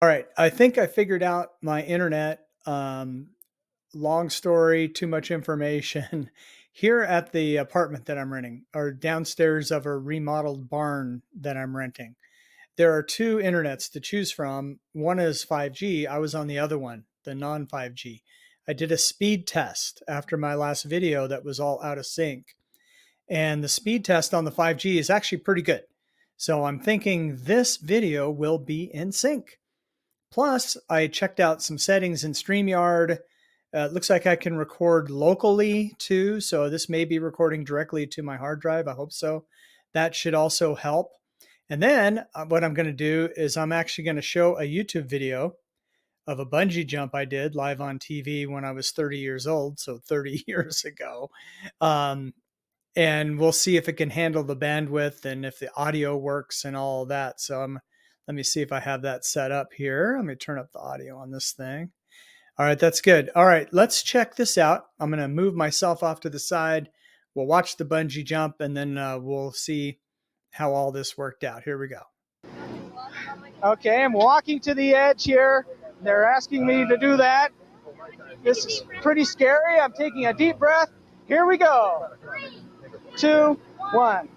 All right. I think I figured out my internet. Long story, too much information. Here at the apartment that I'm renting, or downstairs of a remodeled barn that I'm renting, there are two internets to choose from. One is 5G. I was on the other one, the non 5G. I did a speed test after my last video that was all out of sync. And the speed test on the 5G is actually pretty good. So I'm thinking this video will be in sync. Plus, I checked out some settings in StreamYard. It looks like I can record locally too. So this may be recording directly to my hard drive. I hope so. That should also help. And then what I'm going to do is I'm actually going to show a YouTube video of a bungee jump I did live on TV when I was 30 years old. So 30 years ago. Um, and we'll see if it can handle the bandwidth and if the audio works and all of that. So let me see if I have that set up here. Let me turn up the audio on this thing. All right, that's good. All right, let's check this out. I'm going to move myself off to the side. We'll watch the bungee jump and then we'll see how all this worked out. Here we go. Okay, I'm walking to the edge here. They're asking me to do that. This is pretty scary. I'm taking a deep breath. Here we go. 2, 1.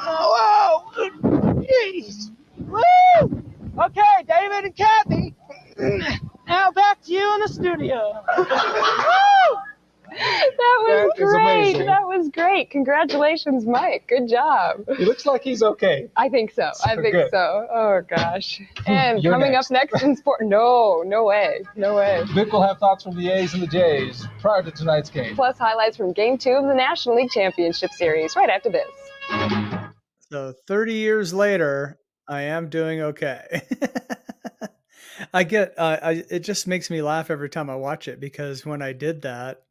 Oh, whoa! Jeez! Woo! Okay, David and Kathy. Now back to you in the studio. Woo! That was great. That was great. Congratulations, Mike. Good job. He looks like he's okay. I think so. I think good. so. Oh, gosh. And You're coming next. up next in sport. No way. No way. Vic will have thoughts from the A's and the Jays prior to tonight's game. Plus highlights from Game 2 of the National League Championship Series right after this. So 30 years later, I am doing okay. It just makes me laugh every time I watch it because when I did that,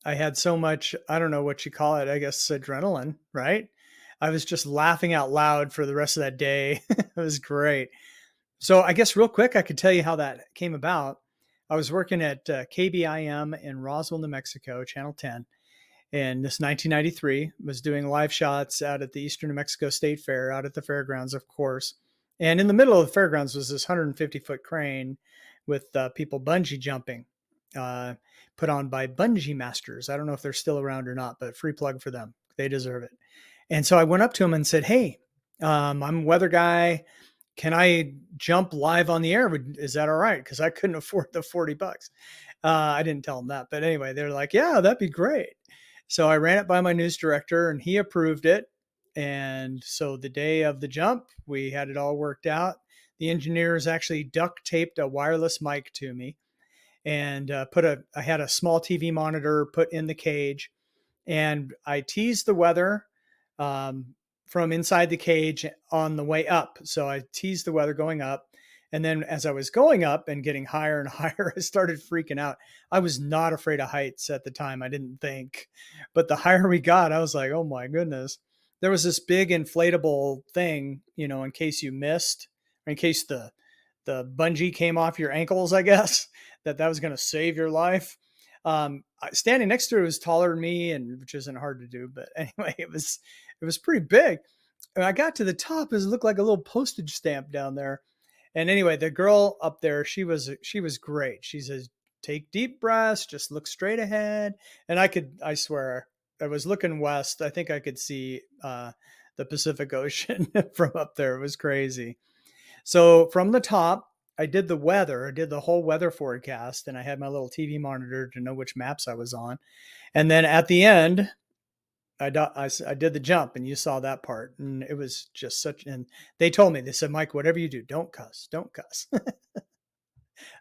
I had so much, I don't know what you call it, I guess adrenaline, right? I was just laughing out loud for the rest of that day. It was great. So I guess real quick, I could tell you how that came about. I was working at KBIM in Roswell, New Mexico, Channel 10. And this 1993 was doing live shots out at the Eastern New Mexico State Fair, out at the fairgrounds, of course. And in the middle of the fairgrounds was this 150-foot crane with people bungee jumping, put on by Bungee Masters. I don't know if they're still around or not, but free plug for them. They deserve it. And so I went up to him and said, "Hey, I'm a weather guy. Can I jump live on the air? Is that all right?" Because I couldn't afford the $40. I didn't tell them that. But anyway, they're like, "Yeah, that'd be great." So I ran it by my news director and he approved it. And so the day of the jump, we had it all worked out. The engineers actually duct taped a wireless mic to me and I had a small TV monitor put in the cage and I teased the weather from inside the cage on the way up. So I teased the weather going up. And then as I was going up and getting higher and higher, I started freaking out. I was not afraid of heights at the time. I didn't think. But the higher we got, I was like, oh my goodness. There was this big inflatable thing, in case you missed, or in case the bungee came off your ankles, I guess, that was going to save your life. Standing next to it was taller than me, and which isn't hard to do. But anyway, it was pretty big. And I got to the top, it looked like a little postage stamp down there. And anyway, the girl up there, she was great. She says, "Take deep breaths, just look straight ahead." And I swear, I was looking west. I think I could see the Pacific Ocean from up there. It was crazy. So from the top, I did the weather. I did the whole weather forecast, and I had my little TV monitor to know which maps I was on. And then at the end, I did the jump, and you saw that part, and it was just and they told me, they said, "Mike, whatever you do, don't cuss, don't cuss."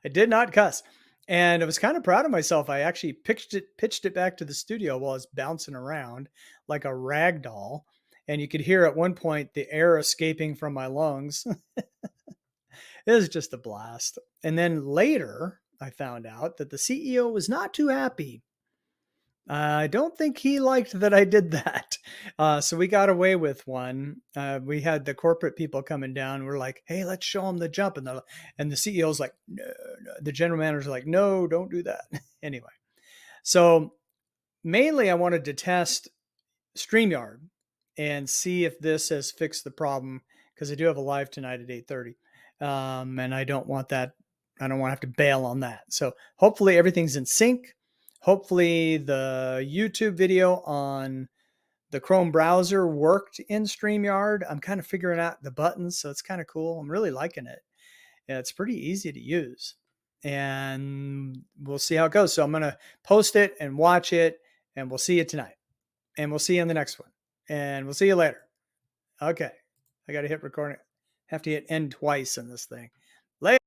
I did not cuss. And I was kind of proud of myself. I actually pitched it back to the studio while I was bouncing around like a rag doll. And you could hear at one point the air escaping from my lungs. It was just a blast. And then later, I found out that the CEO was not too happy. I don't think he liked that I did that. So we got away with one. We had the corporate people coming down. We're like, "Hey, let's show them the jump." And the CEO's like, "No, no." The general manager's like, "No, don't do that." Anyway, so mainly I wanted to test StreamYard and see if this has fixed the problem because I do have a live tonight at 8:30. And I don't want that. I don't want to have to bail on that. So hopefully everything's in sync. Hopefully the YouTube video on the Chrome browser worked in StreamYard. I'm kind of figuring out the buttons, so it's kind of cool. I'm really liking it. It's pretty easy to use, and we'll see how it goes. So I'm going to post it and watch it, and we'll see you tonight, and we'll see you in the next one, and we'll see you later. Okay. I got to hit record. Have to hit end twice in this thing. Later.